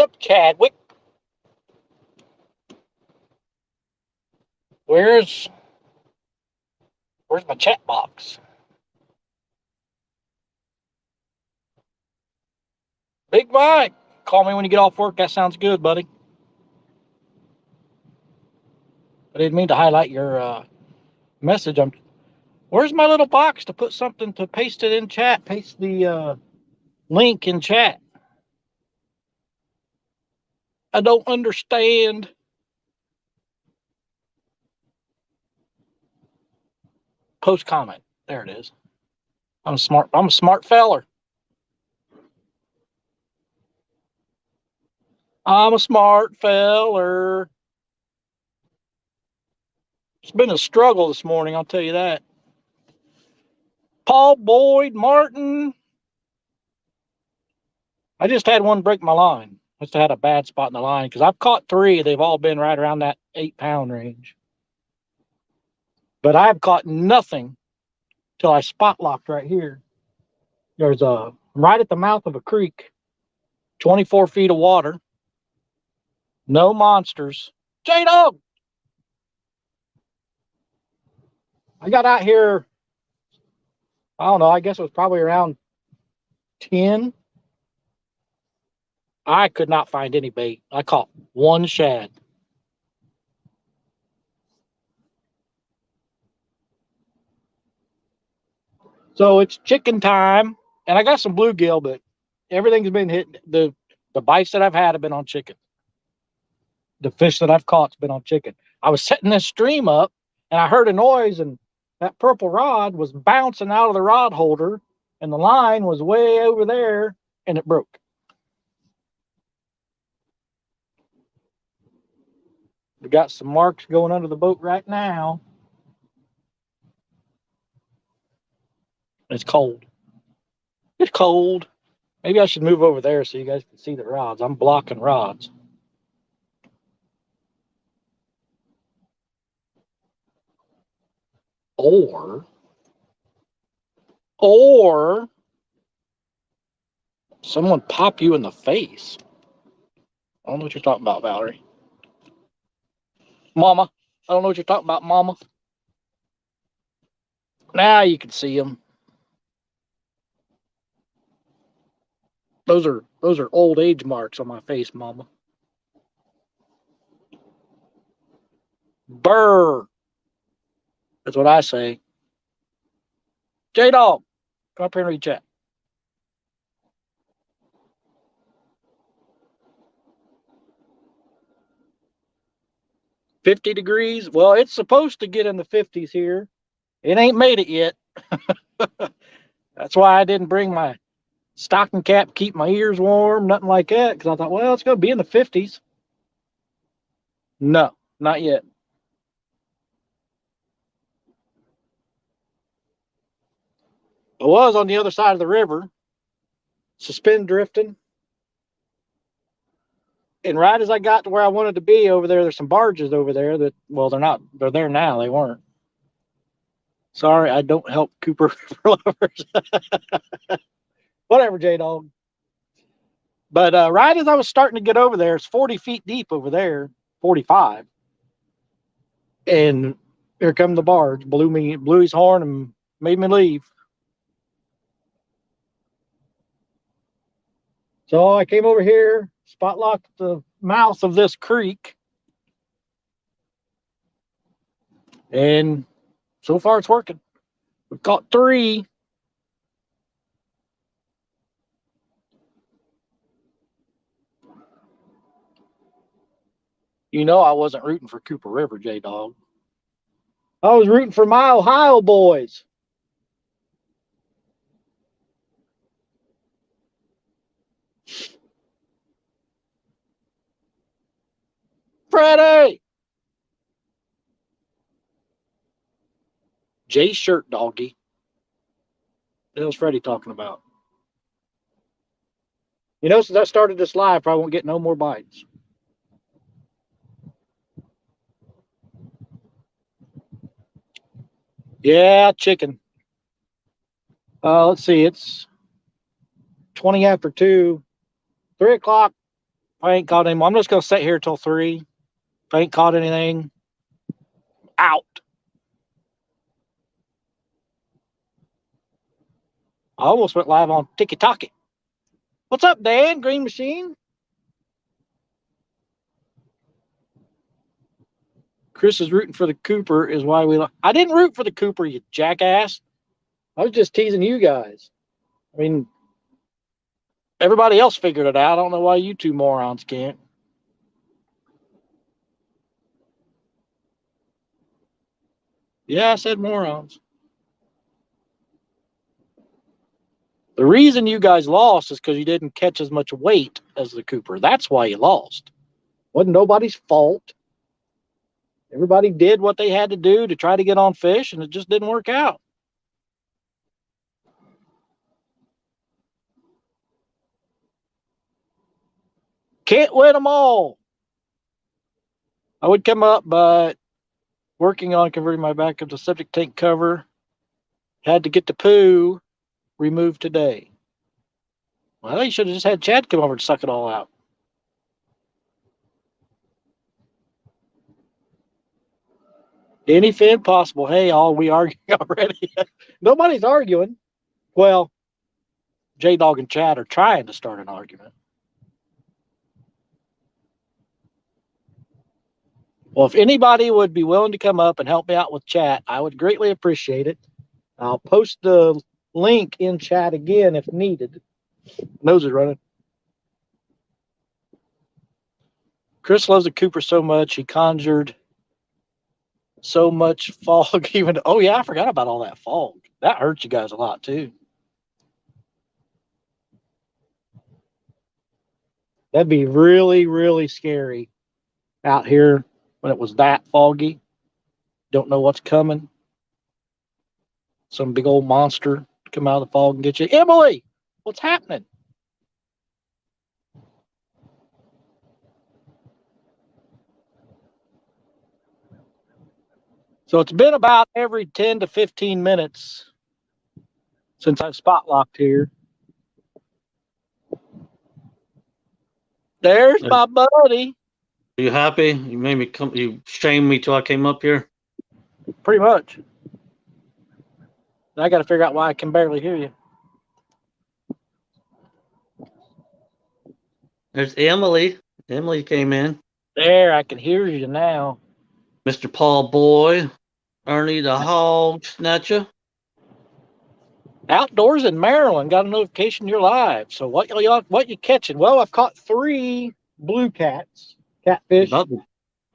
up, Chadwick? Where's my chat box? Big Mike, call me when you get off work. That sounds good, buddy. I didn't mean to highlight your message. Where's my little box to put something to paste it in chat? Paste the link in chat. I don't understand. Post comment. There it is. I'm smart. I'm a smart feller. I'm a smart feller. It's been a struggle this morning, I'll tell you that. Paul Boyd Martin. I just had one break my line. I just had a bad spot in the line because I've caught 3. They've all been right around that 8-pound range. But I've caught nothing till I spot locked right here. There's right at the mouth of a creek, 24 feet of water, no monsters. J-Dog! I got out here, I don't know, I guess it was probably around 10. I could not find any bait. I caught one shad. So it's chicken time, and I got some bluegill, but everything's been hitting. The bites that I've had have been on chicken. The fish that I've caught's been on chicken. I was setting this stream up, and I heard a noise, and that purple rod was bouncing out of the rod holder, and the line was way over there, and it broke. We got some marks going under the boat right now. It's cold. It's cold. Maybe I should move over there so you guys can see the rods. I'm blocking rods. Or someone pop you in the face. I don't know what you're talking about, Valerie. Mama. I don't know what you're talking about, Mama. Now you can see them. Those are old age marks on my face, Mama. Burr. That's what I say. J-Dog, come up here and read chat. $50. Well, it's supposed to get in the 50s here. It ain't made it yet. That's why I didn't bring my stocking cap, keep my ears warm, nothing like that, because I thought, well, it's going to be in the 50s. No, not yet. I was on the other side of the river, suspend drifting. And right as I got to where I wanted to be over there, there's some barges over there that, well, they're there now. They weren't. Sorry, I don't help Cooper lovers. Whatever, J-Dog. But right as I was starting to get over there, it's 40 feet deep over there, 45. And here come the barge, blew his horn and made me leave. So I came over here, spot locked the mouth of this creek. And so far it's working. We've caught 3. You know I wasn't rooting for Cooper River, J-Dog. I was rooting for my Ohio boys. Freddie! Jay Shirt Doggy. What the hell's Freddie talking about? You know, since I started this live, probably won't get no more bites. Yeah, chicken. Let's see. It's 20 after 2. 3 o'clock. I ain't caught any. I'm just gonna sit here till 3. If I ain't caught anything, out. I almost went live on TikTok. What's up, Dan? Green Machine. Chris is rooting for the Cooper, is why we. I didn't root for the Cooper, you jackass. I was just teasing you guys. I mean, everybody else figured it out. I don't know why you two morons can't. Yeah, I said morons. The reason you guys lost is because you didn't catch as much weight as the Cooper. That's why you lost. Wasn't nobody's fault. Everybody did what they had to do to try to get on fish, and it just didn't work out. Can't win them all. I would come up, but working on converting my backup to septic tank cover. Had to get the poo removed today. Well, you should have just had Chad come over and suck it all out. Anything possible. Hey, all we arguing already. Nobody's arguing. Well, J Dog and Chad are trying to start an argument. Well, if anybody would be willing to come up and help me out with chat, I would greatly appreciate it. I'll post the link in chat again if needed. Nose is running. Chris loves the Cooper so much, he conjured so much fog. Even oh yeah, I forgot about all that fog. That hurts you guys a lot too. That'd be really, really scary out here when it was that foggy. Don't know what's coming. Some big old monster come out of the fog and get you. Emily, what's happening? So it's been about every 10 to 15 minutes since I've spot locked here. There's my buddy. Are you happy? You made me come. You shamed me till I came up here. Pretty much. I got to figure out why I can barely hear you. There's Emily. Emily came in. There, I can hear you now. Mr. Paul Boy, Ernie the Hog Snatcher. Outdoors in Maryland, got a notification you're live. So what you catching? Well, I've caught 3 blue catfish. About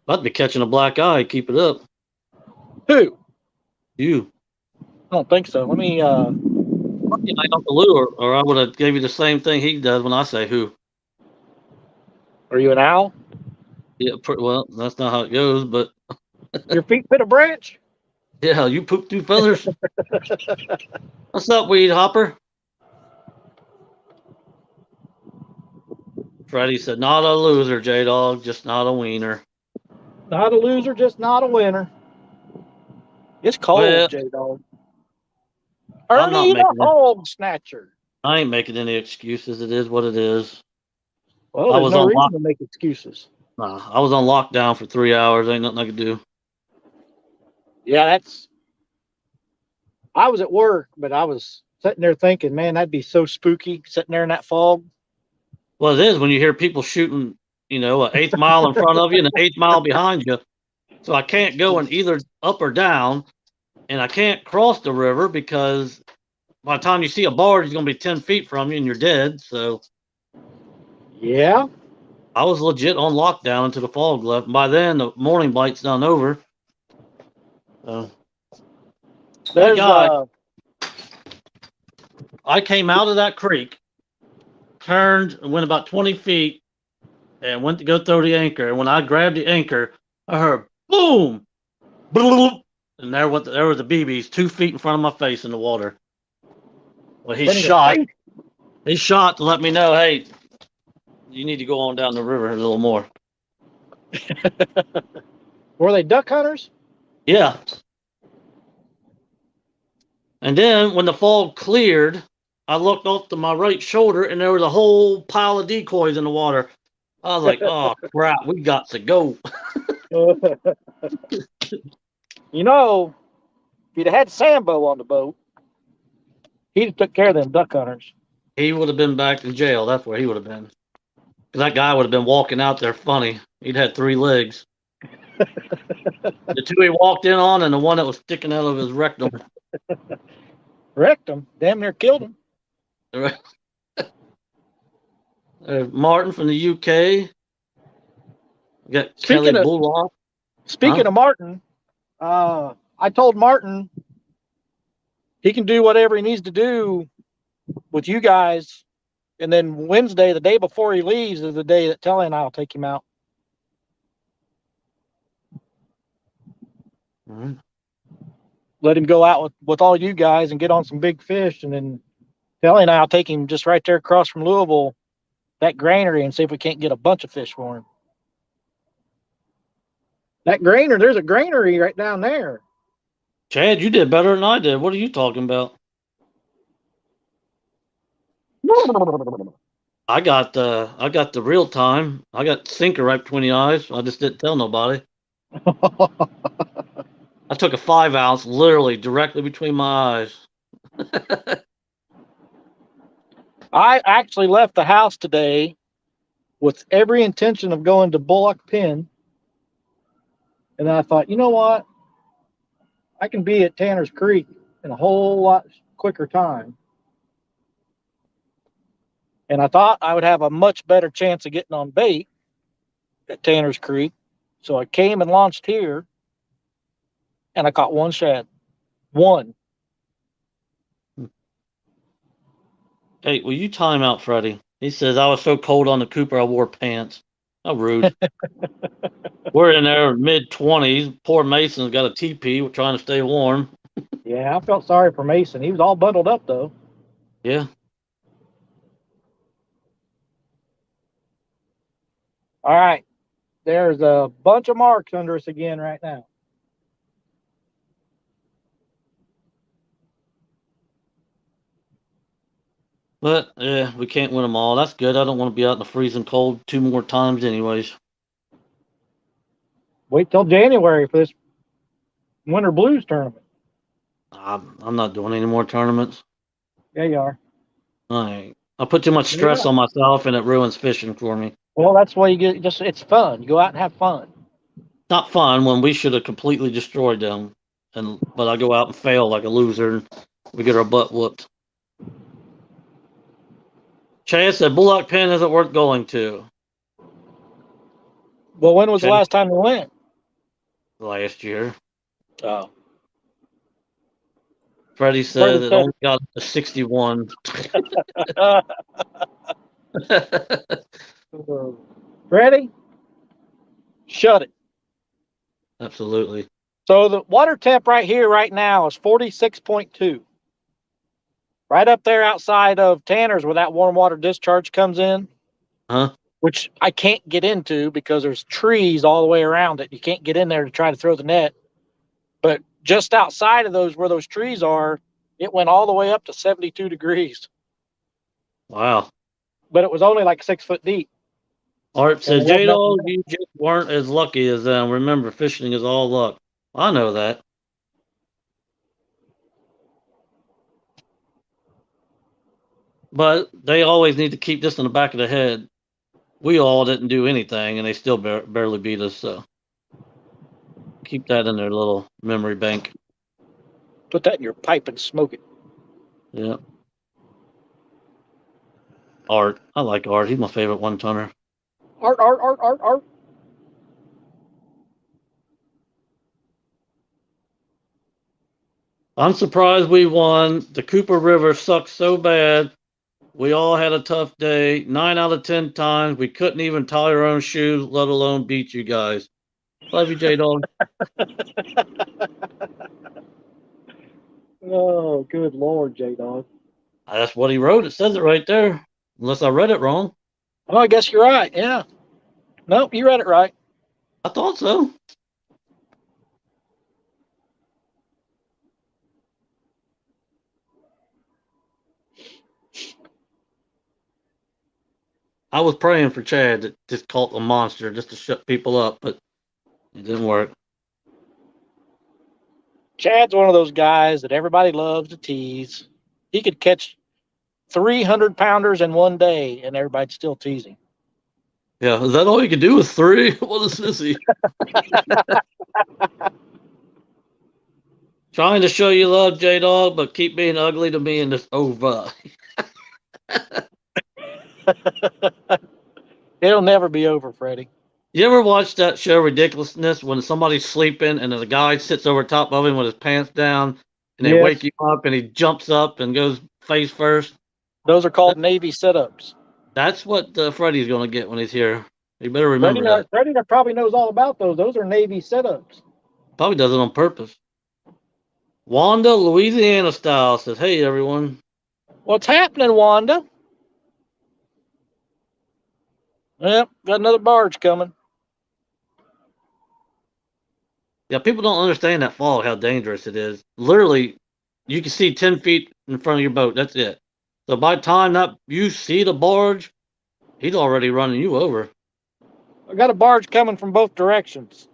to be catching a black eye. Keep it up. Who? You. I don't think so. Let me Like Uncle Lou, or I would have gave you the same thing he does when I say who. Are you an owl? Yeah, well, that's not how it goes, but Your feet fit a branch? yeah, you poop 2 feathers. What's up, Weed Hopper? Freddie said, not a loser, J-Dog, just not a wiener. Not a loser, just not a winner. It's cold, Well, J-Dog. I'm not Ernie the making it. Hog Snatcher. I ain't making any excuses. It is what it is. Well, I there's was no on reason to make excuses. I was on lockdown for 3 hours. Ain't nothing I could do. Yeah, I was at work, but I was sitting there thinking, man, that'd be so spooky sitting there in that fog. Well, it is when you hear people shooting, an 1/8 mile in front of you and an 1/8 mile behind you. So I can't go in either up or down, and I can't cross the river because by the time you see a barge, it's going to be 10 feet from you and you're dead. So Yeah. I was legit on lockdown until the fog left. And by then, the morning bite's done over. So that guy, I came out of that creek, turned, and went about 20 feet, and went to go throw the anchor. And when I grabbed the anchor, I heard boom, boom, and there were the BBs 2 feet in front of my face in the water. Well, he shot. He shot to let me know, hey, you need to go on down the river a little more. Were they duck hunters? Yeah. And then when the fog cleared, I looked off to my right shoulder, and there was a whole pile of decoys in the water. I was like, oh crap, we got to go. You know, if you'd have had Sambo on the boat, he'd have took care of them duck hunters. He would have been back in jail. That's where he would have been. 'Cause that guy would have been walking out there funny. He'd had 3 legs. The two he walked in on and the one that was sticking out of his rectum. Wrecked them. Damn near killed them. Martin from the UK. We got Kelly Speaking of Bullock. speaking of Martin, I told Martin he can do whatever he needs to do with you guys, and then Wednesday, the day before he leaves, is the day that Telly and I'll take him out. Mm-hmm. Let him go out with all you guys and get on some big fish, and then Telly and I'll take him just right there across from Louisville, that granary, and see if we can't get a bunch of fish for him. That granary, there's a granary right down there. Chad, you did better than I did. What are you talking about? I got the real time. I got sinker right between the eyes. I just didn't tell nobody. I took a 5 ounce literally directly between my eyes. I actually left the house today with every intention of going to Bullock Pen. And then I thought, you know what? I can be at Tanner's Creek in a whole lot quicker time. And I thought I would have a much better chance of getting on bait at Tanner's Creek. So I came and launched here, and I caught one shad. One. Hey, will you time out, Freddie? He says I was so cold on the Cooper I wore pants. How rude. We're in there mid-20s. Poor Mason's got a teepee. We're trying to stay warm. Yeah, I felt sorry for Mason. He was all bundled up, though. Yeah. All right. There's a bunch of marks under us again right now. But, yeah, we can't win them all. That's good. I don't want to be out in the freezing cold 2 more times anyways. Wait till January for this Winter Blues tournament. I'm not doing any more tournaments. Yeah, you are. I put too much stress on myself and it ruins fishing for me. Well, that's why you get it's fun. You go out and have fun. Not fun when we should have completely destroyed them. But I go out and fail like a loser and we get our butt whooped. Chad said Bullock Pen isn't worth going to. Well, when was the Chad, last time you went? last year. Oh. Freddie said it only got a 61. Ready? Shut it. Absolutely. So the water temp right here, right now, is 46.2. Right up there outside of Tanner's where that warm water discharge comes in. Huh? Which I can't get into because there's trees all the way around it. You can't get in there to try to throw the net. But just outside of those, where those trees are, it went all the way up to 72 degrees. Wow. But it was only like 6 foot deep. Art said, J-Dog, you just weren't as lucky as them. Remember, fishing is all luck. I know that. But they always need to keep this in the back of the head. We all didn't do anything, and they still barely beat us. So keep that in their little memory bank. Put that in your pipe and smoke it. Yeah. Art. I like Art. He's my favorite one-toner. Art. I'm surprised we won. The Cooper River sucks so bad. We all had a tough day. 9 out of 10 times. We couldn't even tie our own shoes, let alone beat you guys. Love you, J-Dog. Oh, good Lord, J-Dog. That's what he wrote. It says it right there. Unless I read it wrong. Oh, I guess you're right. Yeah. Nope, you read it right. I thought so. I was praying for Chad to just caught a monster just to shut people up, but it didn't work. Chad's one of those guys that everybody loves to tease. He could catch 300 pounders in one day, and everybody'd still tease him. Yeah, is that all you can do with 3? What a sissy. Trying to show you love, J Dog, but keep being ugly to me and it's over. It'll never be over, Freddie. You ever watch that show Ridiculousness when somebody's sleeping and the guy sits over top of him with his pants down and they wake Yes. you up and he jumps up and goes face first? Those are called Navy sit-ups. That's what Freddie's going to get when he's here. You better remember that. Freddie probably knows all about those. Those are Navy sit-ups. Probably does it on purpose. Wanda, Louisiana style, says, "Hey, everyone." What's happening, Wanda? Yep, got another barge coming. Yeah, people don't understand that fog, how dangerous it is. Literally, you can see 10 feet in front of your boat. That's it. So by the time that you see the barge, he's already running you over. I got a barge coming from both directions.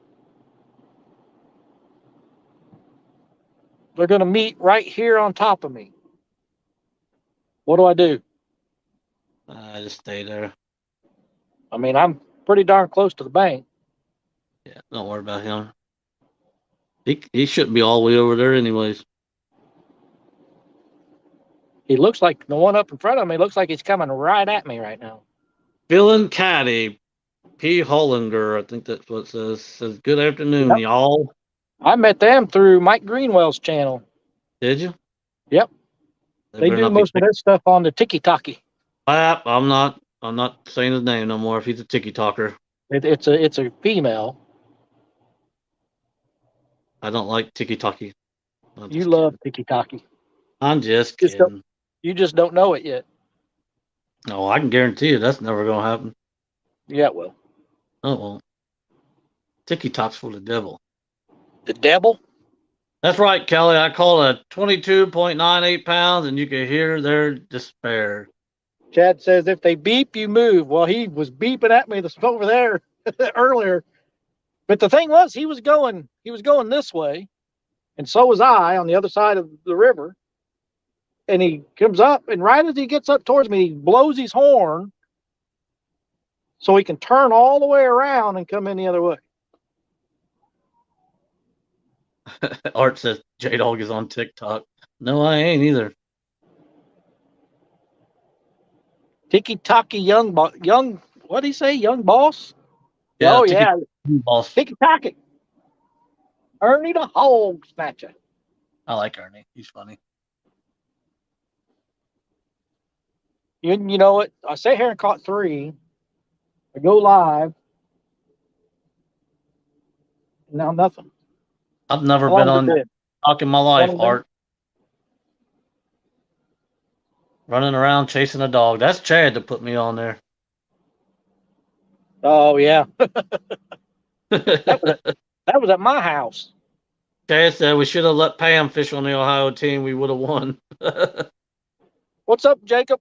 They're going to meet right here on top of me. What do I do? Just stay there. I mean, I'm pretty darn close to the bank. Yeah, don't worry about him. He shouldn't be all the way over there anyways. He looks like the one up in front of me looks like he's coming right at me right now. Feeling catty. P. Hollinger, I think that's what it says. Says, good afternoon, Yep. y'all. I met them through Mike Greenwell's channel. Did you? Yep. They do most of their stuff on the Tiki Talkie. I'm not saying his name no more if he's a tiki talker. It's a female. I don't like tiki talkie. You love Tiki Talkie. I'm just kidding. You just don't know it yet. No, I can guarantee you that's never gonna happen. Yeah, it will. No, it won't. Tiki talk's for the devil. The devil? That's right, Kelly. I call it 22.98 pounds, and you can hear their despair. Chad says if they beep, you move. Well, he was beeping at me over there earlier. But the thing was, he was going this way, and so was I on the other side of the river. And he comes up, and right as he gets up towards me, he blows his horn so he can turn all the way around and come in the other way. Art says J Dog is on TikTok. No, I ain't either. Tiki Taki young, what did he say? Young boss? Yeah, oh, yeah. Boss. Tiki Taki. Ernie the Hog Snatcher. I like Ernie. He's funny. You know what? I sat here and caught 3. I go live. Now nothing. I've never been on TikTok in my life, Art. Running around chasing a dog. That's Chad to put me on there. Oh, yeah. that was at my house. Chad said we should have let Pam fish on the Ohio team. We would have won. What's up, Jacob?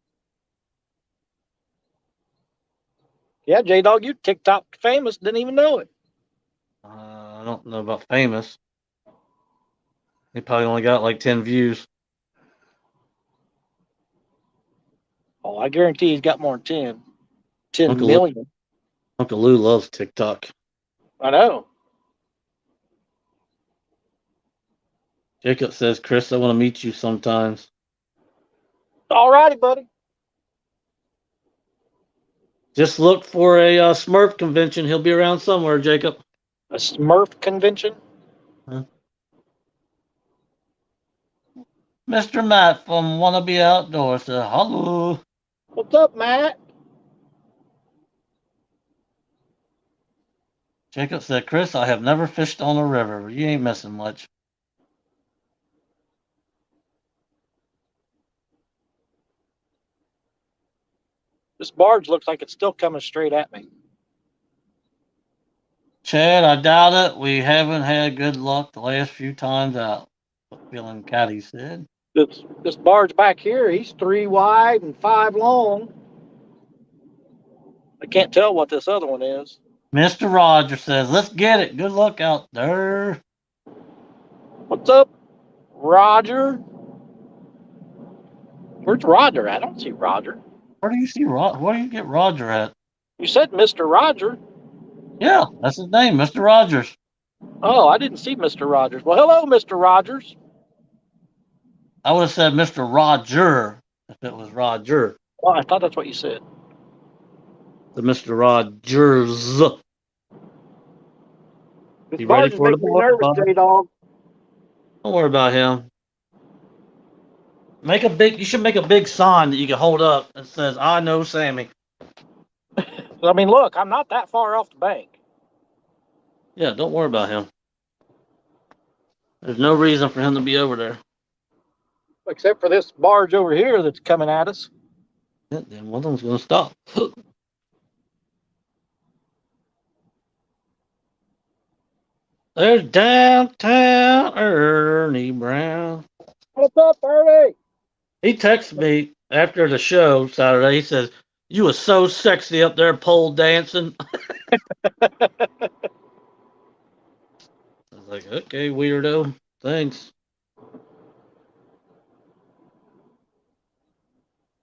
Yeah, J-Dog, you TikTok famous. Didn't even know it. I don't know about famous. He probably only got like 10 views. Oh, I guarantee he's got more than 10 million. Uncle Lou loves TikTok. I know. Jacob says, Chris, I want to meet you sometimes. All righty, buddy. Just look for a Smurf convention. He'll be around somewhere, Jacob. A Smurf convention? Huh? Mr. Matt from Wannabe Outdoors said, hello. What's up, Matt? Jacob said, Chris, I have never fished on a river. You ain't missing much. This barge looks like it's still coming straight at me. Chad, I doubt it. We haven't had good luck the last few times out. Feeling catty said. This barge back here, he's 3 wide and 5 long. I can't tell what this other one is. Mr. Rogers says, "Let's get it. Good luck out there." What's up, Roger? Where's Roger at? I don't see Roger. Where do you see Roger? Where do you get Roger at? You said Mr. Roger. Yeah, that's his name, Mr. Rogers. Oh, I didn't see Mr. Rogers. Well, hello, Mr. Rogers. I would have said Mr. Roger if it was Roger. Well, I thought that's what you said. The Mr. Rogers. This You ready Rogers for the makes me nervous, book? J-Dog. Don't worry about him. You should make a big sign that you can hold up that says, "I know Sammy." I mean, look, I'm not that far off the bank. Yeah, don't worry about him. There's no reason for him to be over there. Except for this barge over here that's coming at us. Yeah, then one of them's going to stop. There's downtown Ernie Brown. What's up, Ernie? He texted me after the show Saturday. He says, "You were so sexy up there pole dancing." I was like, "Okay, weirdo. Thanks."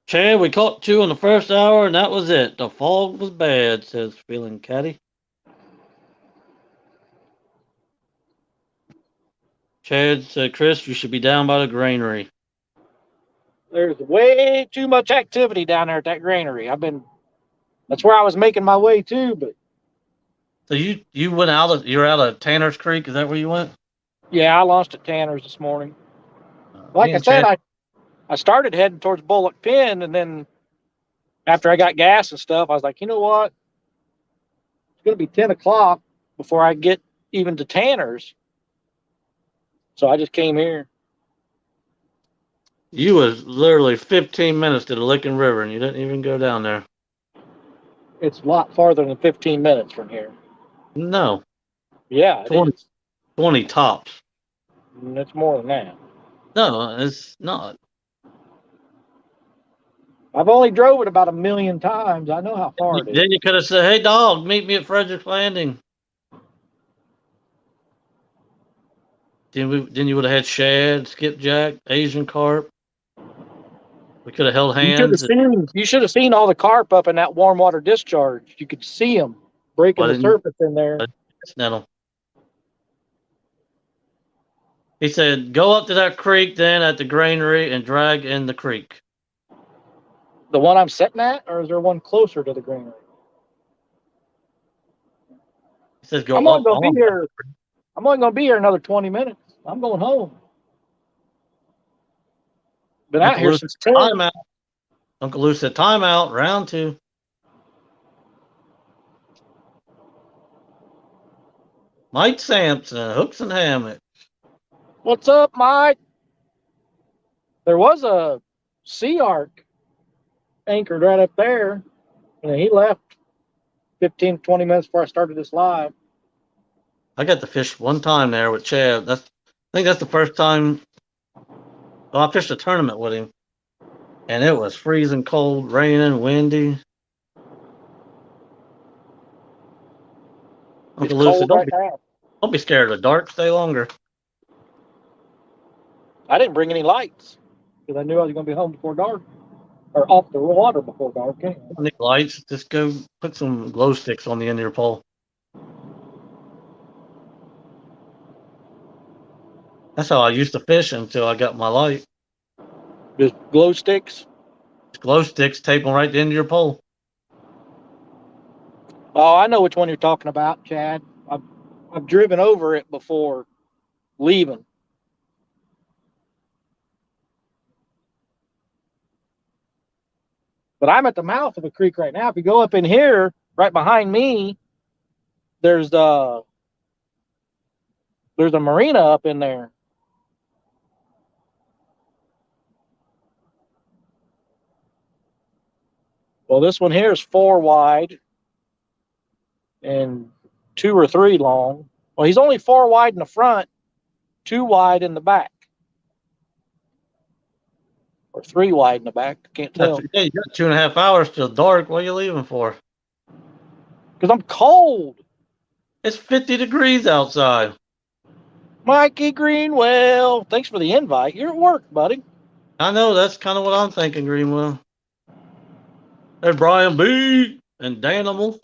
Chad, we caught 2 in the first hour, and that was it. The fog was bad, says Feeling Caddy. Chad said, "Chris, you should be down by the granary." There's way too much activity down there at that granary. That's where I was making my way to, but So you're out of Tanner's Creek. Is that where you went? yeah, I launched at Tanner's this morning. Like Me I and said, Chad, I started heading towards Bullock Pen, and then after I got gas and stuff, I was like, you know what? It's going to be 10 o'clock before I get even to Tanner's. So I just came here. you was literally 15 minutes to the Licking River, and you didn't even go down there. It's a lot farther than 15 minutes from here. No, Yeah, it 20, is. 20 tops. It's more than that. No, it's not. I've only drove it about 1,000,000 times. I know how far it is. Then you could have said, "Hey, dog, meet me at Frederick's Landing." Then you would have had shad, skipjack, Asian carp. We could have held hands. You should have seen all the carp up in that warm water discharge. You could see them breaking the surface in there. Snettle. He said, "Go up to that creek then at the granary and drag in the creek." The one I'm sitting at, or is there one closer to the granary? He says, "Go I'm up." only gonna be here. I'm only gonna be here another 20 minutes. I'm going home. Been out here since 10. Timeout. Uncle Lou said, "Timeout, round 2." Mike Sampson, hooks and hammocks. What's up, Mike? There was a Sea Arc anchored right up there, and he left 15, 20 minutes before I started this live. I got to fish one time there with Chad. I think that's the first time. Well, I fished a tournament with him, and it was freezing cold, raining, windy. Uncle Lou said, don't be scared of the dark. Stay longer." I didn't bring any lights because I knew I was going to be home before dark, or off the water before dark. Anyway. Don't need lights. Just go put some glow sticks on the end of your pole. That's how I used to fish until I got my light. Just glow sticks? Glow sticks, tape them right to the end of your pole. Oh, I know which one you're talking about, Chad. I've driven over it before leaving. But I'm at the mouth of the creek right now. If you go up in here, right behind me, there's a marina up in there. Well, this one here is 4 wide and 2 or 3 long. Well, he's only 4 wide in the front, 2 wide in the back. Or 3 wide in the back. I can't tell. Yeah, you got 2.5 hours till dark. What are you leaving for? Because I'm cold. It's 50 degrees outside. Mikey Greenwell, thanks for the invite. You're at work, buddy. I know, that's kind of what I'm thinking, Greenwell. There's Brian B. and Danimal.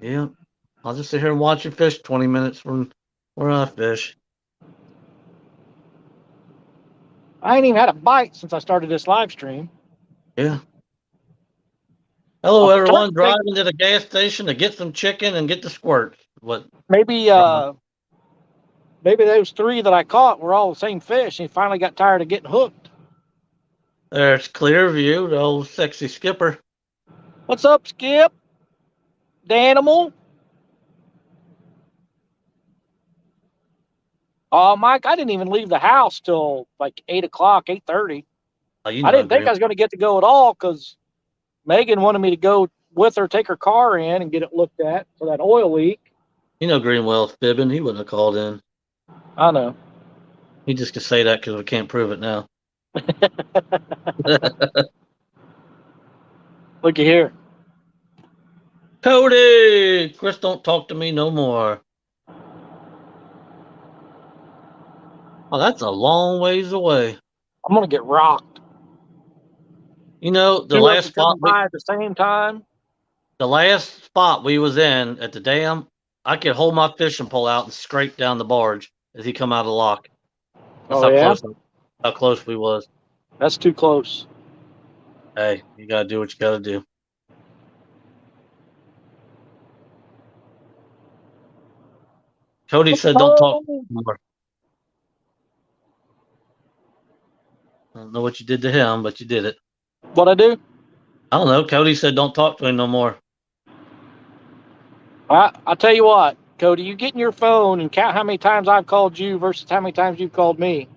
Yeah. I'll just sit here and watch you fish 20 minutes from where I fish. I ain't even had a bite since I started this live stream. Yeah. Hello, I'm starting everyone. to think Driving to the gas station to get some chicken and get the squirt. What? maybe maybe those three that I caught were all the same fish, and he finally got tired of getting hooked. There's Clearview, the old sexy skipper. What's up, Skip? Danimal? Oh, Mike, I didn't even leave the house till like 8 o'clock, 8:30. Oh, you I know, didn't think Green. I was going to get to go at all because Megan wanted me to go with her, take her car in and get it looked at for that oil leak. You know Greenwell's fibbing. He wouldn't have called in. I know. He just could say that because we can't prove it now. Looky here. Cody! Chris, don't talk to me no more. Oh, that's a long ways away. I'm going to get rocked. You know, Two of them coming by at the same time. the last spot we was in at the dam, I could hold my fishing pole out and scrape down the barge as he come out of the lock. That's Oh, yeah? how close we was. That's too close. Hey, you gotta do what you gotta do. Cody said don't talk more. I don't know what you did to him, but you did it. What I do? I don't know. Cody said don't talk to him no more. I'll tell you what, Cody, you get in your phone and count how many times I've called you versus how many times you've called me.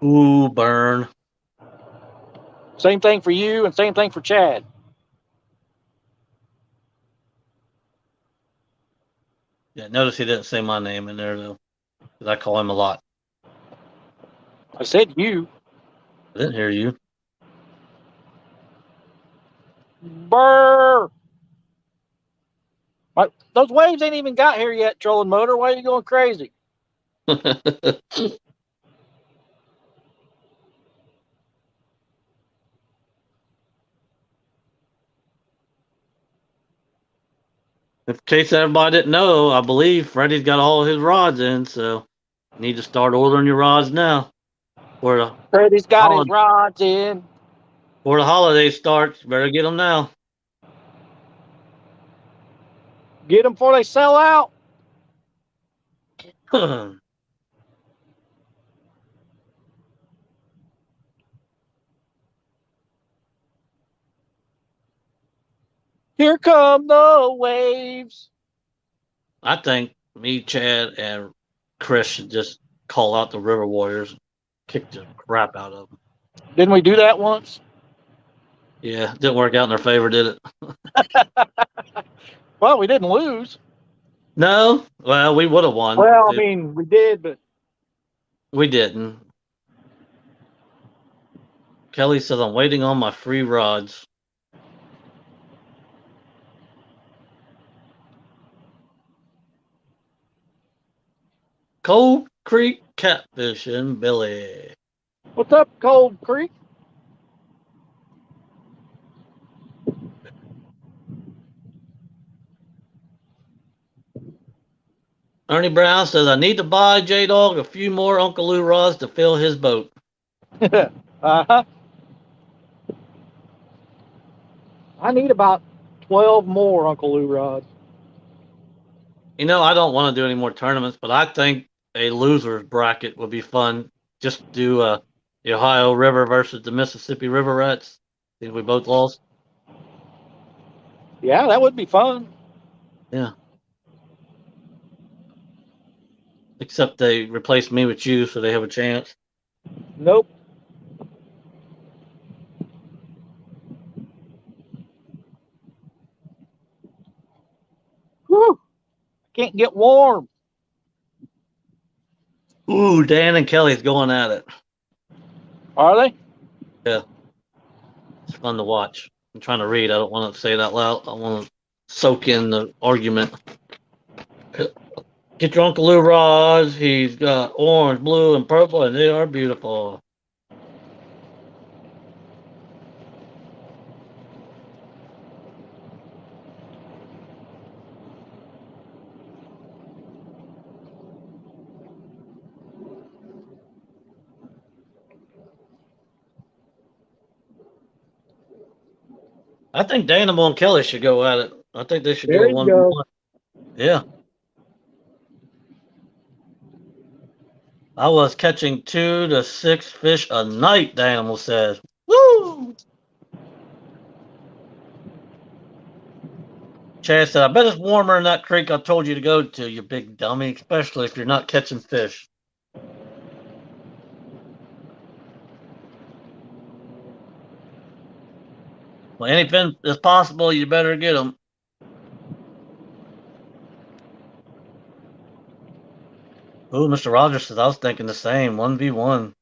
Ooh, burn. Same thing for you and same thing for Chad. Yeah, notice he didn't say my name in there though, because I call him a lot. I said you. I didn't hear you. Brr. Those waves ain't even got here yet, trolling motor. Why are you going crazy? In case everybody didn't know, I believe Freddie's got all his rods in, so you need to start ordering your rods now. Before Freddie's got his holiday, rods in. before the holiday starts, better get them now. Get them before they sell out. Here come the waves. I think me, Chad, and Chris should just call out the River Warriors, kick the crap out of them. Didn't we do that once? Yeah, didn't work out in their favor, did it? Well, we didn't lose. No. Well, we would have won. Well, I mean, we did, but We didn't. Kelly says I'm waiting on my free rods. Cold Creek catfishing, Billy. what's up, Cold Creek? Ernie Brown says I need to buy J Dog a few more Uncle Lou rods to fill his boat. Uh-huh. I need about 12 more Uncle Lou rods. You know, I don't want to do any more tournaments, but I think a loser's bracket would be fun. Just do the Ohio River versus the Mississippi River Rats. Think we both lost? Yeah, that would be fun. Yeah. Except they replaced me with you, so they have a chance. Nope. Whew. Can't get warm. Ooh, Dan and Kelly's going at it. Are they? Yeah, it's fun to watch. I'm trying to read. I don't want to say it out loud. I want to soak in the argument. Get your Uncle Lou rods. He's got orange, blue, and purple, and they are beautiful. I think Dynamo and Kelly should go at it. I think they should do There a you one v go. one. Yeah. I was catching 2 to 6 fish a night, Dynamo says. Woo! Chad said, I bet it's warmer in that creek I told you to go to, you big dummy, especially if you're not catching fish. Well, anything is possible, you better get them. Ooh, Mr. Rogers says, I was thinking the same. 1v1.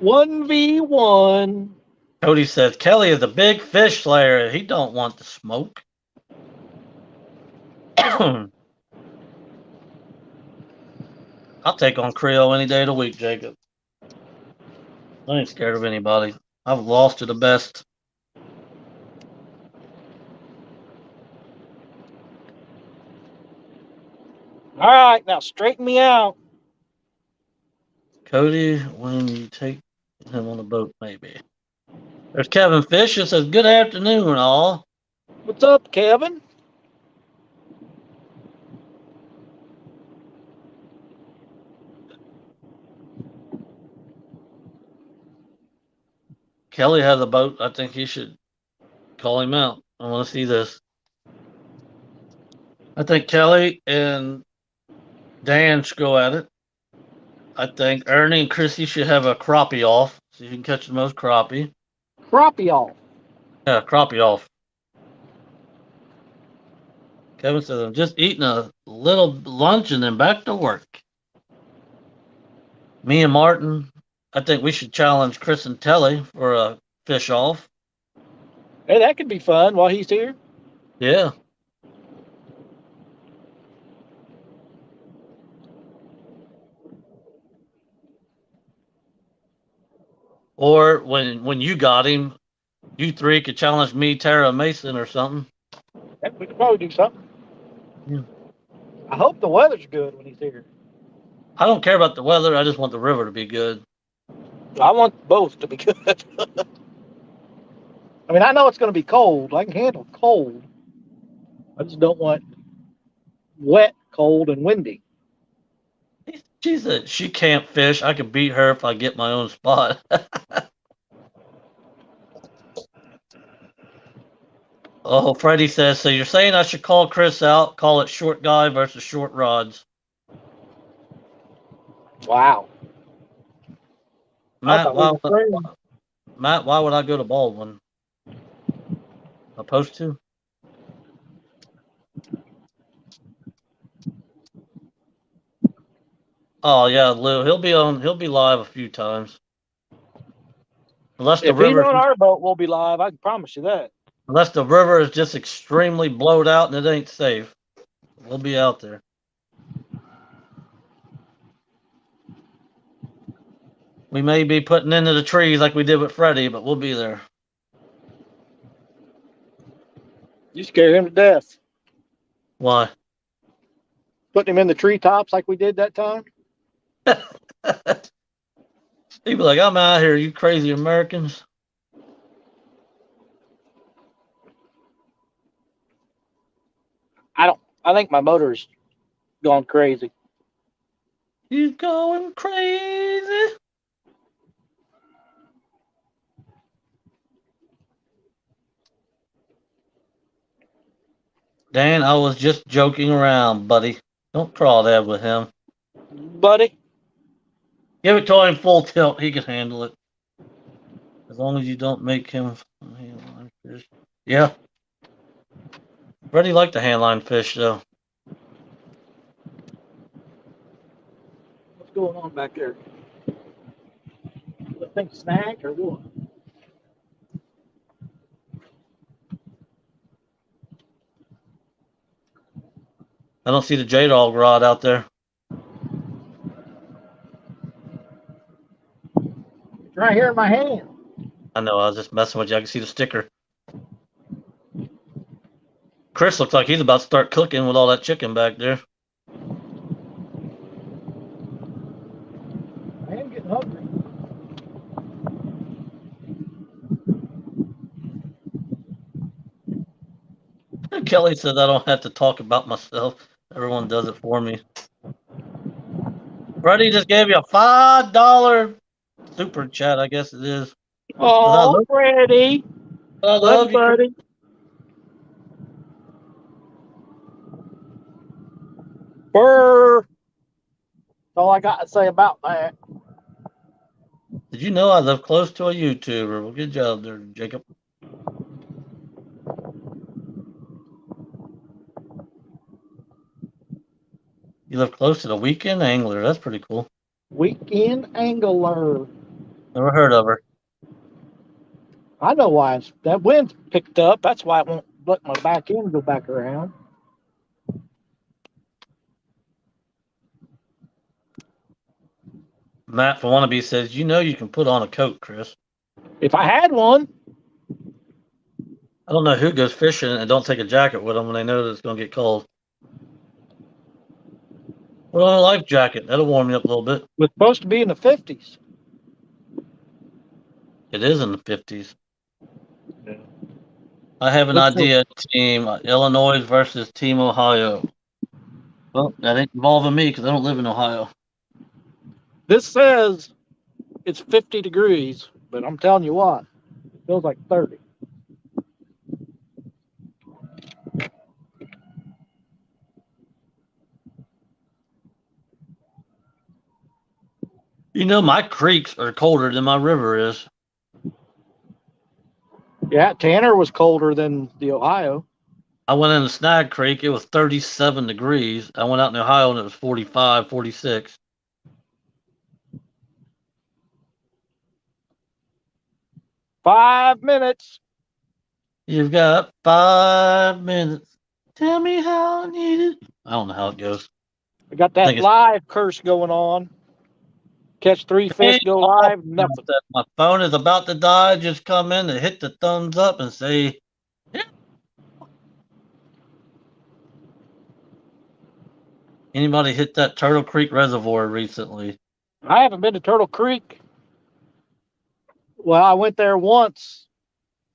1v1. Cody says, Kelly is a big fish slayer. He don't want to smoke. I'll take on Creole any day of the week, Jacob. I ain't scared of anybody. I've lost to the best. All right, now straighten me out. Cody, when you take him on a boat, maybe. There's Kevin Fish. It says, good afternoon, all. What's up, Kevin? Kelly has a boat. I think he should call him out. I want to see this. I think Kelly and Dan should go at it. I think Ernie and Chrissy should have a crappie off so you can catch the most crappie. Crappie off. Yeah, crappie off. Kevin says, I'm just eating a little lunch and then back to work. Me and Martin, I think we should challenge Chris and Telly for a fish off. Hey, that could be fun while he's here. Yeah. Or when you got him, you three could challenge me, Tara, Mason, or something. Yeah, we could probably do something. Yeah. I hope the weather's good when he's here. I don't care about the weather. I just want the river to be good. I want both to be good. I mean, I know it's going to be cold. I can handle cold. I just don't want wet, cold, and windy. She can't fish. I can beat her if I get my own spot. Oh, Freddie says, so you're saying I should call Chris out, call it short guy versus short rods. Wow. I Matt, thought we why, were friends. Matt, why would I go to Baldwin? Supposed to? Oh yeah, Lou. He'll be live a few times. If he's on our boat, we'll be live. I can promise you that. Unless the river is just extremely blowed out and it ain't safe. We'll be out there. We may be putting into the trees like we did with Freddie, but we'll be there. You scare him to death. Why? Putting him in the treetops like we did that time. He'd be like, I'm out here, you crazy Americans. I think my motor's gone crazy. You going crazy? Dan, I was just joking around, buddy. Don't crawl that with him. Buddy. Give it to him full tilt. He can handle it. As long as you don't make him. Yeah. Freddie liked the handline fish, though. What's going on back there? I think snack or what? I don't see the J-Dog rod out there. It's right here in my hand. I know, I was just messing with you. I can see the sticker. Chris looks like he's about to start cooking with all that chicken back there. I am getting hungry. Kelly says I don't have to talk about myself. Everyone does it for me. Freddie just gave you a $5 super chat, I guess it is. Oh, Freddie. I love you. Buddy. Brr. That's all I got to say about that. Did you know I live close to a YouTuber? Well, good job there, Jacob. You live close to the Weekend Angler. That's pretty cool. Weekend Angler. Never heard of her. I know why that wind's picked up. That's why it won't let my back end go back around. Matt from Wannabe says, you know you can put on a coat, Chris. If I had one. I don't know who goes fishing and don't take a jacket with them when they know that it's going to get cold. Put on a life jacket. That'll warm you up a little bit. It's supposed to be in the 50s. It is in the 50s. Yeah. I have an idea, team Illinois versus Team Ohio. Well, that ain't involving me because I don't live in Ohio. This says it's 50 degrees, but I'm telling you what, it feels like 30. You know, my creeks are colder than my river is. Yeah, Tanner was colder than the Ohio. I went in the Snag Creek. It was 37 degrees. I went out in Ohio and it was 45, 46. Five minutes. You've got 5 minutes. Tell me how I need it. I don't know how it goes. I got that live curse going on. Catch 3 fish, go live, nothing. My phone is about to die. Just come in and hit the thumbs up and say, yeah. Anybody hit that Turtle Creek Reservoir recently? I haven't been to Turtle Creek. Well, I went there once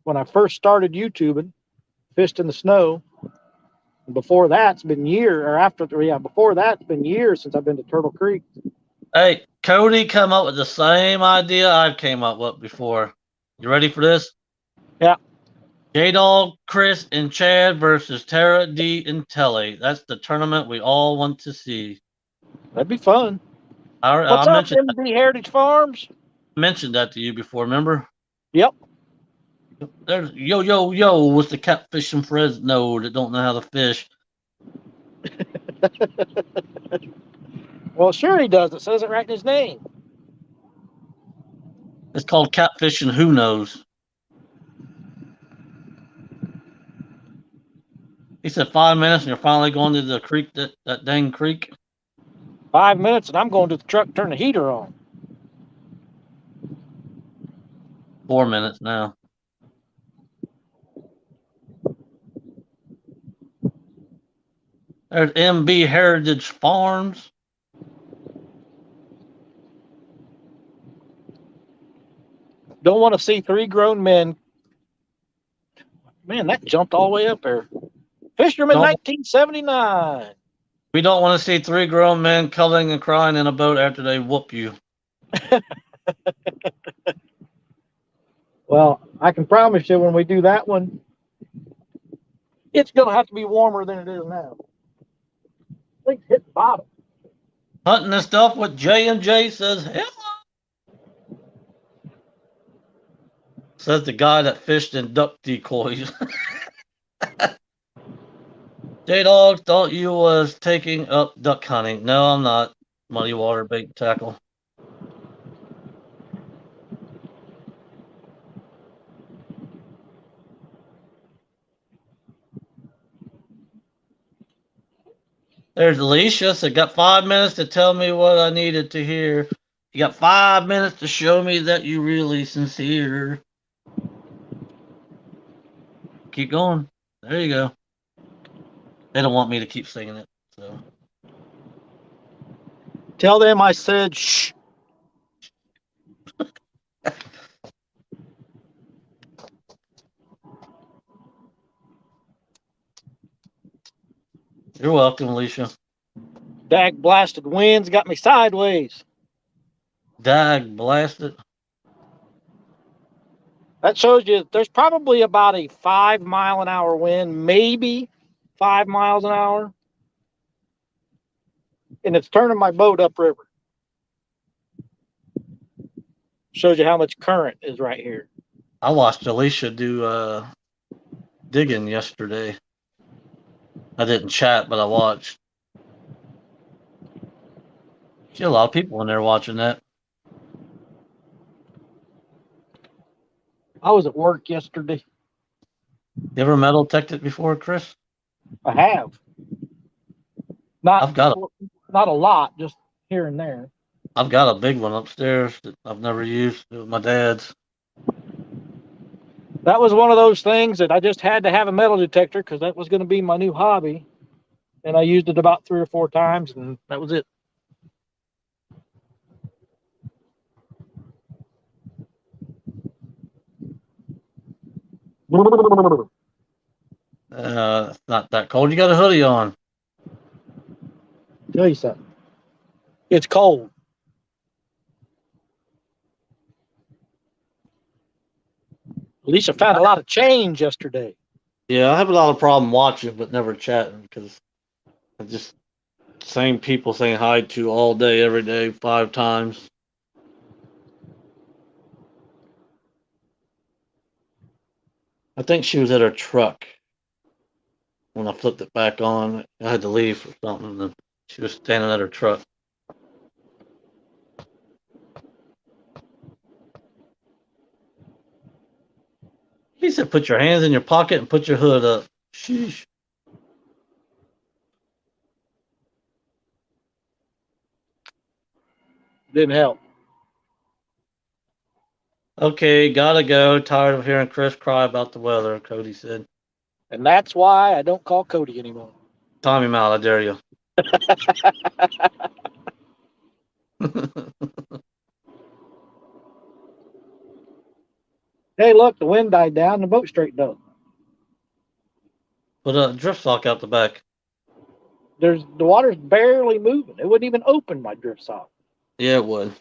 when I first started YouTubing, fished in the snow. Before that, it's been years, or after, yeah, before that, it's been years since I've been to Turtle Creek. Hey, Cody come up with the same idea I've came up with before. You ready for this? Yeah. J-Dog, Chris, and Chad versus Tara, D, and Telly. That's the tournament we all want to see. That'd be fun. What's up, MD Heritage Farms? I mentioned that to you before, remember? Yep. There's yo with the catfish from Fresno that don't know how to fish. Well, sure he does. It says it right in his name. It's called catfishing. Who knows? He said 5 minutes and you're finally going to the creek, that dang creek. 5 minutes and I'm going to the truck, turn the heater on. 4 minutes now. There's MB Heritage Farms. Don't want to see 3 grown men. Man, that jumped all the way up there. Fisherman 1979. We don't want to see 3 grown men cuddling and crying in a boat after they whoop you. Well, I can promise you when we do that one, it's going to have to be warmer than it is now. Things hit the bottom. Hunting and stuff with J&J says, hello. Says the guy that fished in duck decoys. J-Dog, thought you was taking up duck hunting. No, I'm not. Muddy water bait tackle. There's Alicia. So got 5 minutes to tell me what I needed to hear. You got 5 minutes to show me that you really sincere. Keep going. There you go. They don't want me to keep singing it, so Tell them I said shh. you're welcome, Alicia. Dag blasted winds got me sideways. Dag blasted. That shows you there's probably about a 5-mile-an-hour wind, maybe 5 miles an hour. And it's turning my boat upriver. Shows you how much current is right here. I watched Alicia do digging yesterday. I didn't chat, but I watched. She had a lot of people in there watching that. I was at work yesterday. You ever metal detected before, Chris? I have. Not I've got a lot, just here and there. I've got a big one upstairs that I've never used. It was my dad's. That was one of those things that I just had to have a metal detector because that was going to be my new hobby. And I used it about 3 or 4 times, and that was it. It's not that cold. You got a hoodie on. Tell you something. It's cold. Alicia found a lot of change yesterday. Yeah, I have a lot of problem watching, but never chatting because I just same people saying hi to all day, every day, 5 times. I think she was at her truck when I flipped it back on. I had to leave for something, and she was standing at her truck. He said, "Put your hands in your pocket and put your hood up." Sheesh. Didn't help. Okay, gotta go. Tired of hearing Chris cry about the weather, Cody said. And that's why I don't call Cody anymore. Time him out, I dare you. Hey, look, the wind died down, the boat straightened up. Put a drift sock out the back. The water's barely moving. It wouldn't even open my drift sock. Yeah, it would.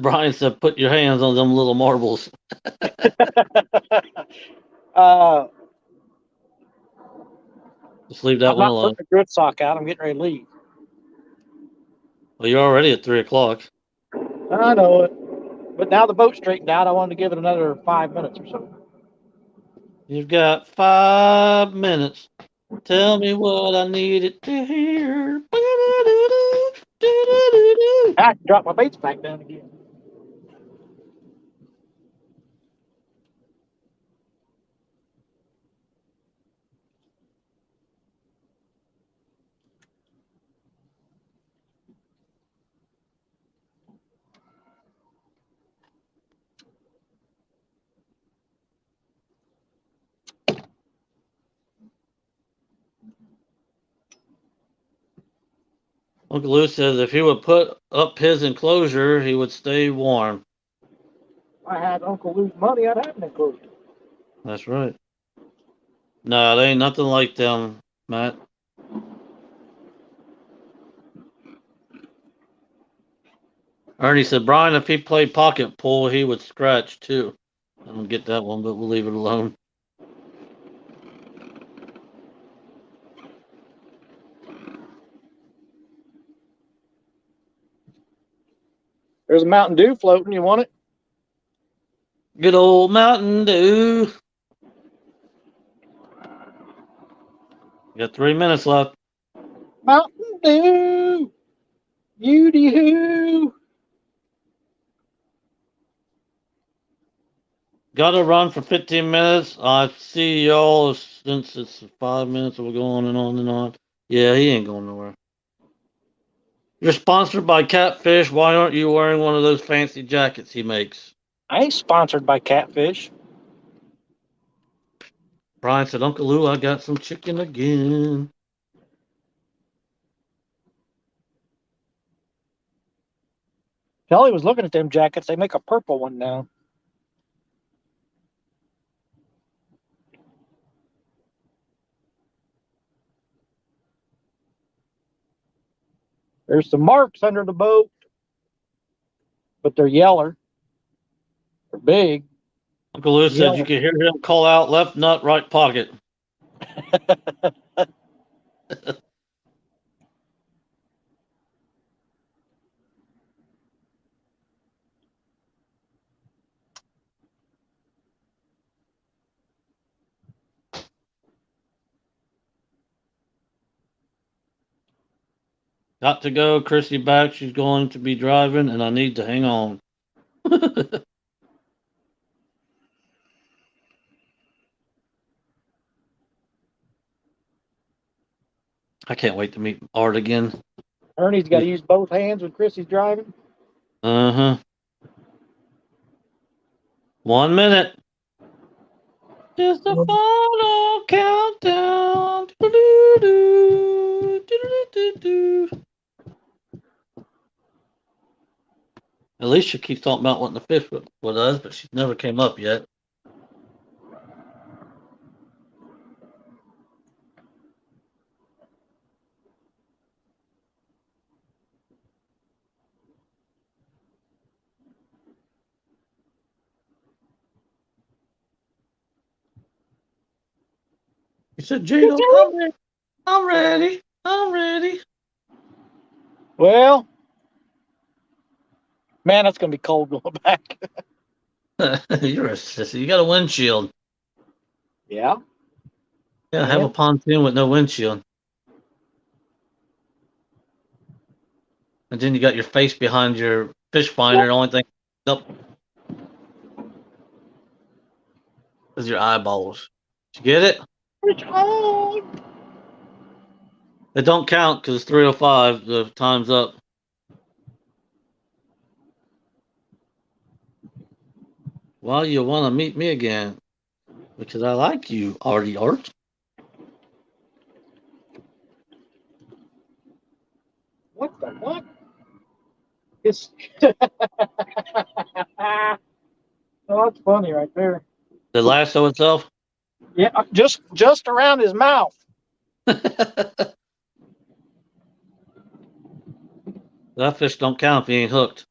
Brian said, "Put your hands on them little marbles." uh, Just leave that I'm one not alone. putting the drift sock out. I'm getting ready to leave. Well, you're already at 3 o'clock. I know it. But now the boat straightened out. I wanted to give it another 5 minutes or so. You've got 5 minutes. Tell me what I needed to hear. I can drop my baits back down again. Uncle Lou says if he would put up his enclosure, he would stay warm. If I had Uncle Lou's money, I'd have an enclosure. That's right. No, they ain't nothing like them, Matt. Ernie said, Brian, if he played pocket pool, he would scratch too. I don't get that one, but we'll leave it alone. There's a Mountain Dew floating. You want it? Good old Mountain Dew. You got 3 minutes left. Mountain Dew. Beauty hoo. Gotta run for 15 minutes. I see y'all since it's 5 minutes and we're going and on and on. Yeah, he ain't going nowhere. You're sponsored by Catfish. Why aren't you wearing one of those fancy jackets he makes? I ain't sponsored by Catfish. Brian said, Uncle Lou, I got some chicken again. Kelly was looking at them jackets. They make a purple one now. There's some marks under the boat, but they're yeller. They're big. Uncle Lou said you Yellow. could hear him call out left nut, right pocket. Got to go. Chrissy back. She's going to be driving, and I need to hang on. I can't wait to meet Art again. Ernie's got to use both hands when Chrissy's driving. Uh huh. 1 minute. Just the final countdown. Alicia keeps talking about wanting to fish with us, but she's never came up yet. He said, Gino, come in. I'm ready. I'm ready. Well, man, that's going to be cold going back. You're a sissy. You got a windshield. Yeah. Yeah, have a pontoon with no windshield. And then you got your face behind your fish finder. The only thing up is your eyeballs. Did you get it? It's on. It don't count because it's 3:05. The time's up. Well, you want to meet me again because I like you, Artie Art. What the what? It's oh, that's funny right there. The lasso itself. Yeah, just around his mouth. That fish don't count if he ain't hooked.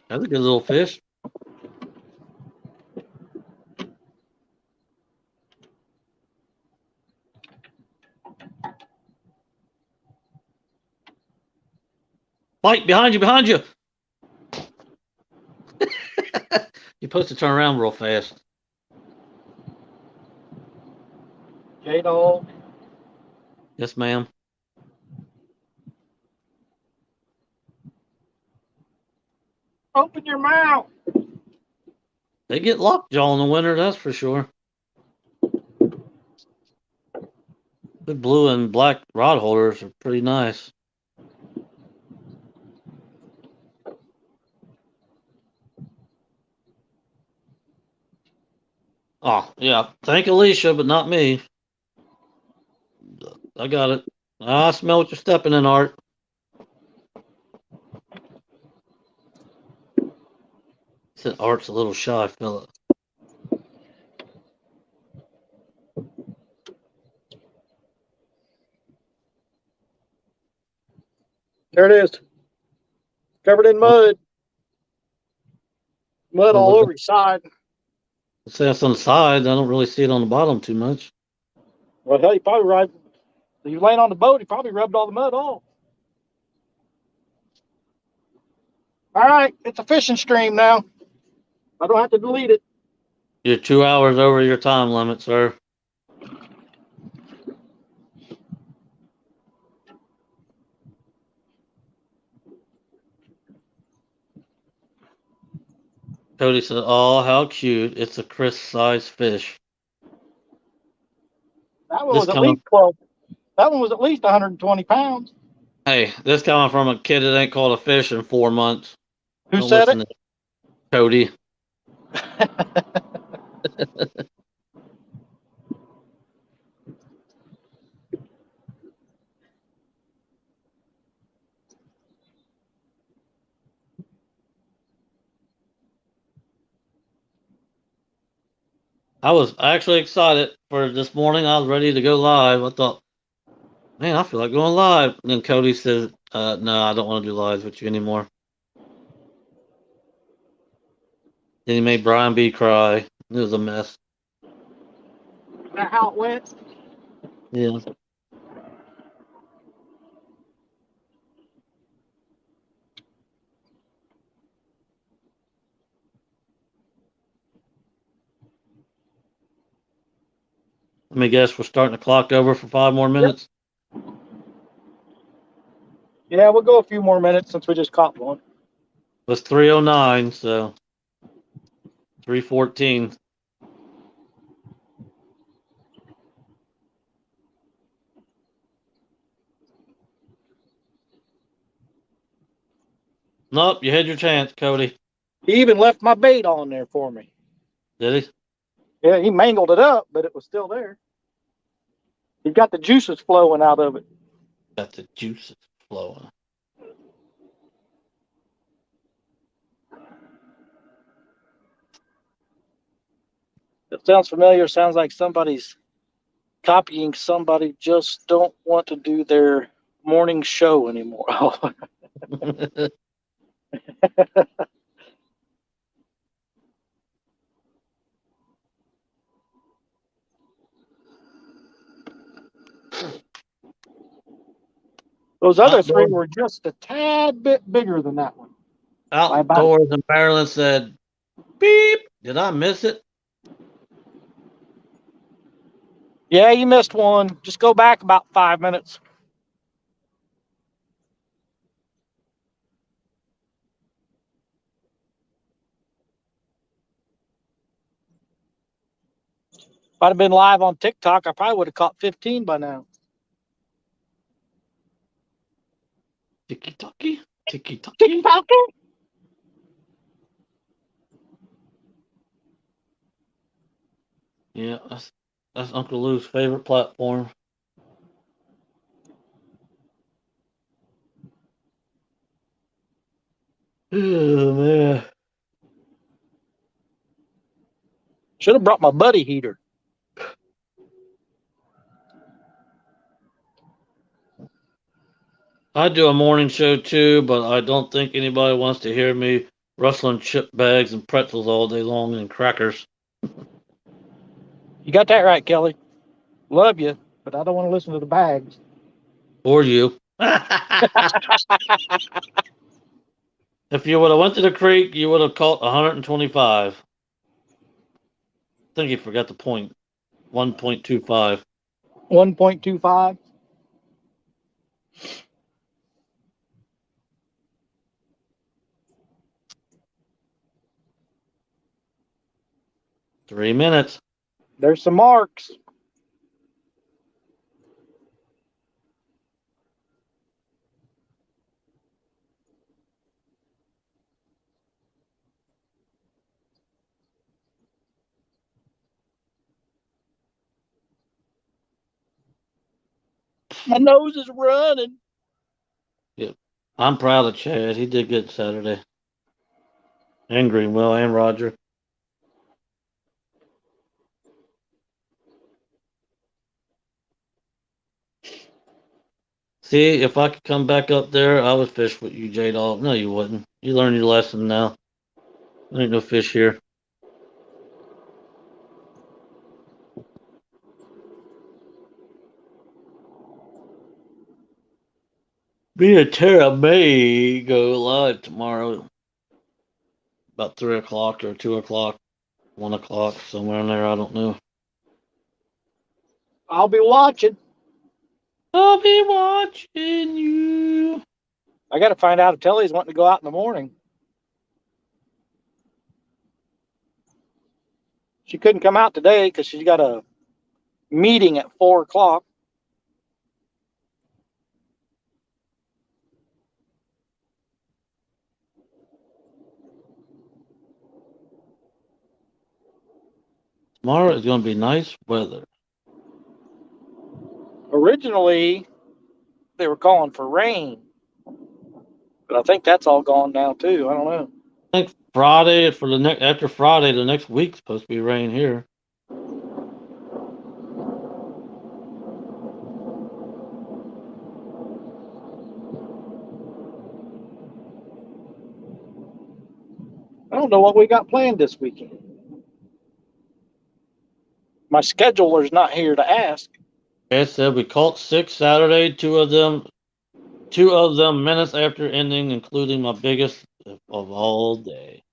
That's a good little fish. Fight behind you, behind you. You're supposed to turn around real fast. J-Dog. Yes, ma'am. Open your mouth. They get lockjaw in the winter, that's for sure. The blue and black rod holders are pretty nice. Oh, yeah. Thank Alicia, but not me. I got it. I smell what you're stepping in, Art. Said Art's a little shy fella. There it is. Covered in mud. Mud all over your side. Say that's on the side. I don't really see it on the bottom too much. Well, hell, you probably right. He was laying on the boat. He probably rubbed all the mud off. All right, it's a fishing stream now. I don't have to delete it. You're 2 hours over your time limit, sir. Cody said, "Oh, how cute! It's a Chris-sized fish." That one This was at coming, least 12. That one was at least 120 pounds. hey, this coming from a kid that ain't caught a fish in 4 months. Who Don't said listen it? to Cody. I was actually excited for this morning. I was ready to go live. I thought, man, I feel like going live. And then Cody said, "No, I don't want to do lives with you anymore." Then he made Brian B cry. It was a mess. Is that how it went? Yeah. Let me guess, we're starting the clock over for 5 more Yep. minutes. Yeah, we'll go a few more minutes since we just caught one. It was 3:09, so 3:14. Nope, you had your chance, Cody. He even left my bait on there for me. Did he? Yeah, he mangled it up, but it was still there. He got the juices flowing out of it. Got the juices flowing. It sounds familiar. Sounds like somebody's copying somebody. Just don't want to do their morning show anymore. Those other three Outdoors, were just a tad bit bigger than that one. By about outdoors in Maryland said, beep. Did I miss it? Yeah, you missed one. Just go back about 5 minutes. If I'd have been live on TikTok, I probably would have caught 15 by now. Tiki Taki? Tiki Taki? TikTok? Yeah, that's Uncle Lou's favorite platform. Oh man. Should have brought my buddy heater. I do a morning show too, but I don't think anybody wants to hear me rustling chip bags and pretzels all day long and crackers. You got that right, Kelly. Love you, but I don't want to listen to the bags. Or you. If you would have went to the creek, you would have caught 125. I think you forgot the point. 1.25. 1.25. 3 minutes. There's some marks. My nose is running. Yep. I'm proud of Chad. He did good Saturday. And Greenwell and Roger. See, if I could come back up there, I would fish with you, J Dog. No, you wouldn't. You learned your lesson now. There ain't no fish here. Me and Tara may go live tomorrow about 3 o'clock or 2 o'clock, 1 o'clock, somewhere in there. I don't know. I'll be watching. I'll be watching you. I got to find out if Telly's wanting to go out in the morning. She couldn't come out today because she's got a meeting at 4 o'clock. Tomorrow is going to be nice weather. Originally, they were calling for rain, but I think that's all gone now too. I don't know. I think Friday after Friday, the next week's supposed to be rain here. I don't know what we got planned this weekend. My scheduler's not here to ask. Like I said, we caught 6 Saturday, two of them minutes after ending, including my biggest of all day.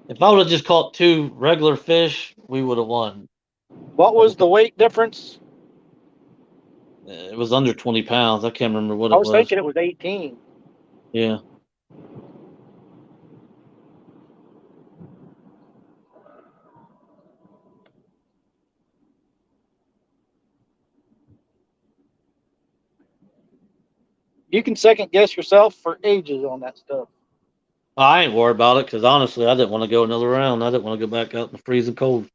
If I would have just caught 2 regular fish, we would have won. What was the weight difference? It was under 20 pounds. I can't remember what I it was was. thinking it was 18. Yeah. You can second guess yourself for ages on that stuff. I ain't worried about it because honestly, I didn't want to go another round. I didn't want to go back out in the freezing cold.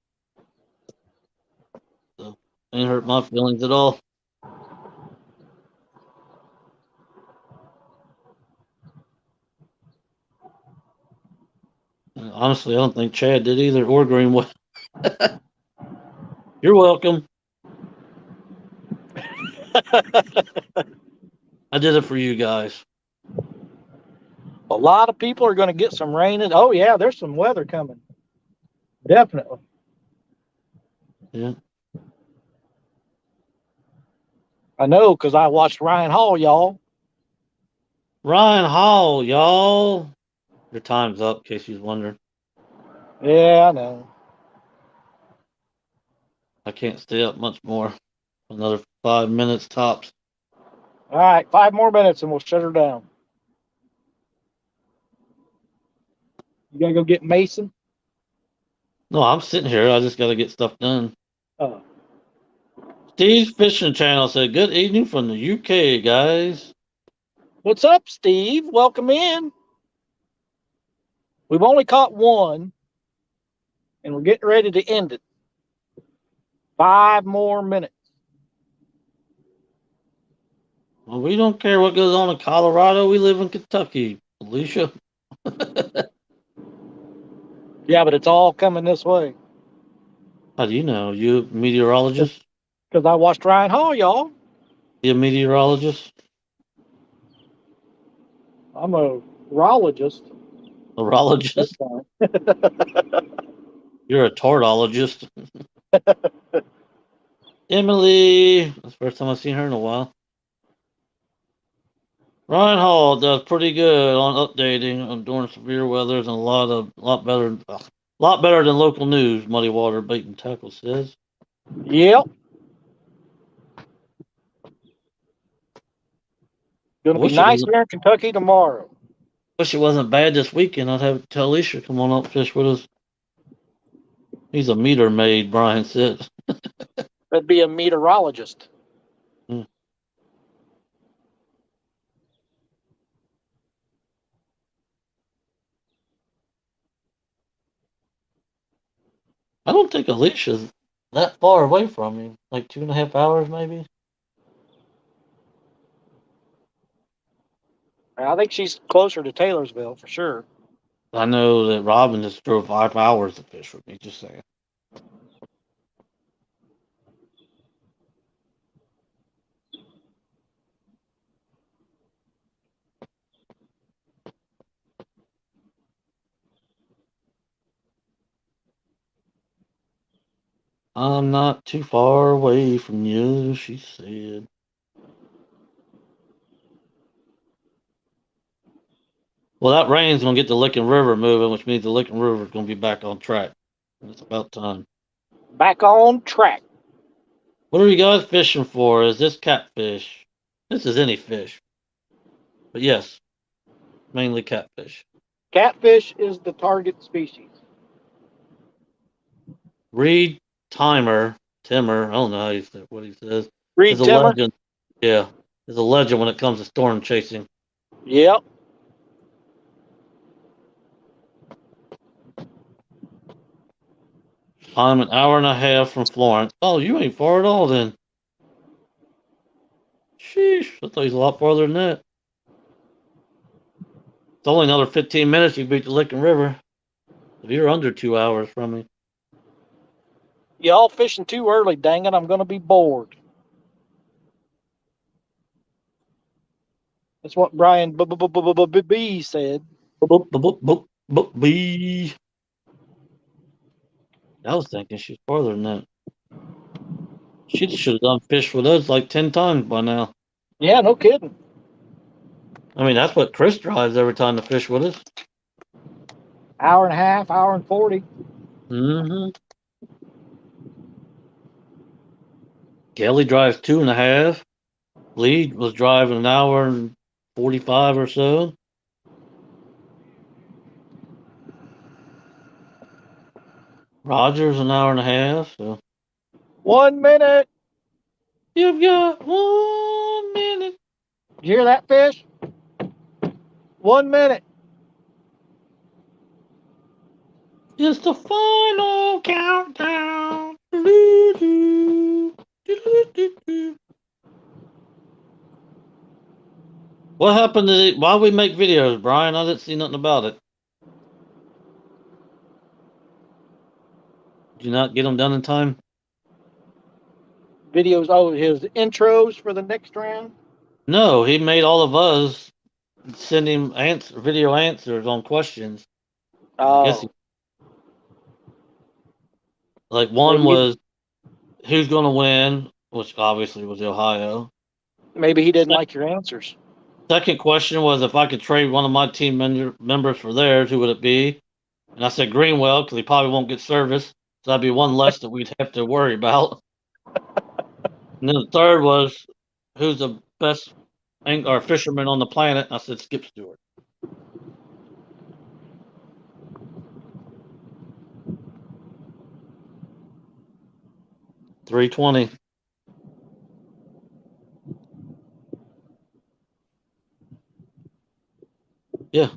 So it didn't hurt my feelings at all. And honestly, I don't think Chad did either or Greenwood. You're welcome. I did it for you guys. A lot of people are going to get some rain. Oh, yeah, there's some weather coming. Definitely. Yeah. I know because I watched Ryan Hall, y'all. Ryan Hall, y'all. Your time's up, in case you're wondering. Yeah, I know. I can't stay up much more. Another 5 minutes tops. All right, 5 more minutes and we'll shut her down. You got to go get Mason? No, I'm sitting here. I just got to get stuff done. Oh. Steve's Fishing Channel said, "Good evening from the UK, guys." What's up, Steve? Welcome in. We've only caught one, and we're getting ready to end it. 5 more minutes. Well, we don't care what goes on in Colorado. We live in Kentucky, Alicia. Yeah, but it's all coming this way. How do you know? You a meteorologist? Because I watched Ryan Hall, y'all. You a meteorologist? I'm a urologist. A urologist? You're a tortologist. Emily. That's the first time I've seen her in a while. Ryan Hall does pretty good on updating during severe weathers and a lot better than local news. Muddy Water Bait and Tackle says. Yep. Going to be nice here in Kentucky tomorrow. Wish it wasn't bad this weekend. I'd have tell Alicia come on up fish with us. He's a meter maid, Brian said. That'd be a meteorologist. Hmm. I don't think Alicia's that far away from me. Like 2.5 hours, maybe. I think she's closer to Taylorsville for sure. I know that Robin just drove 5 hours to fish with me. Just saying. I'm not too far away from you, she said. Well, that rain's gonna get the Licking River moving, which means the Licking River is gonna be back on track. It's about time. Back on track. What are you guys fishing for? Is this catfish? This is any fish. But yes, mainly catfish. Catfish is the target species. Reed Timmer, I don't know how you say what he says, is Reed a Timmer? legend. Yeah, is a legend when it comes to storm chasing. Yep. I'm an hour and a half from Florence. Oh, you ain't far at all then. Sheesh, I thought he was a lot farther than that. It's only another 15 minutes. You beat the Licking River. If you're under 2 hours from me. Y'all fishing too early, dang it. I'm going to be bored. That's what Brian B said. Boop, boop, boop, boop, bee. I was thinking she's farther than that. She should have done fish with us like 10 times by now. Yeah, no kidding. I mean, that's what Chris drives every time to fish with us. Hour and a half, hour and 40. Mm-hmm. Kelly drives 2.5. Lee was driving an hour and 45 or so. Roger's an hour and a half. So 1 minute. you've got 1 minute. Did you hear that fish? 1 minute. It's the final countdown. Doo-doo-doo. Doo-doo-doo-doo. What happened to why we make videos, Brian? I didn't see nothing about it. Did you not get them done in time? Videos, oh, his intros for the next round. No, he made all of us send him video answers on questions. I guess Oh, like one maybe he, was who's going to win, which obviously was Ohio. maybe he didn't Se- like your answers. Second question was if I could trade one of my team members for theirs, who would it be? And I said Greenwell because he probably won't get service, so that'd be one less that we'd have to worry about. And then the third was who's the best or fisherman on the planet? And I said Skip Stewart. 320. Yeah,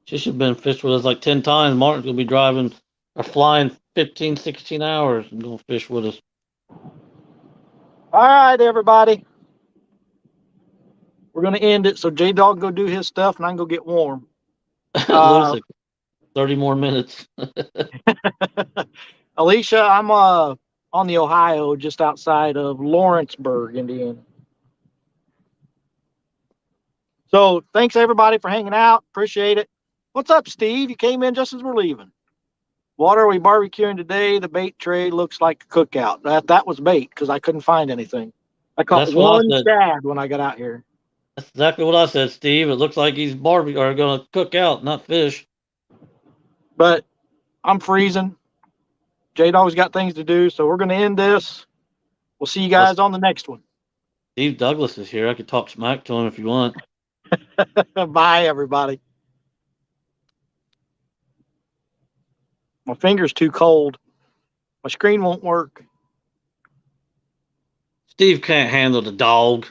she should have been fished with us like 10 times. Martin's gonna be driving or flying 15, 16 hours and gonna fish with us. All right, everybody. We're going to end it so J Dog go do his stuff and I can go get warm. Lose it. 30 more minutes. Alicia, I'm on the Ohio, just outside of Lawrenceburg, Indiana. So thanks everybody for hanging out. Appreciate it. What's up, Steve? You came in just as we're leaving. What are we barbecuing today? The bait tray looks like a cookout. That was bait because I couldn't find anything. I caught That's what I one said. shad when I got out here. That's exactly what I said, Steve. It looks like he's barbecue or gonna cook out, not fish. But I'm freezing. Jade always got things to do, so we're going to end this. We'll see you Well, guys on the next one. Steve Douglas is here. I could talk smack to him if you want. Bye, everybody. My finger's too cold. My screen won't work. Steve can't handle the dog.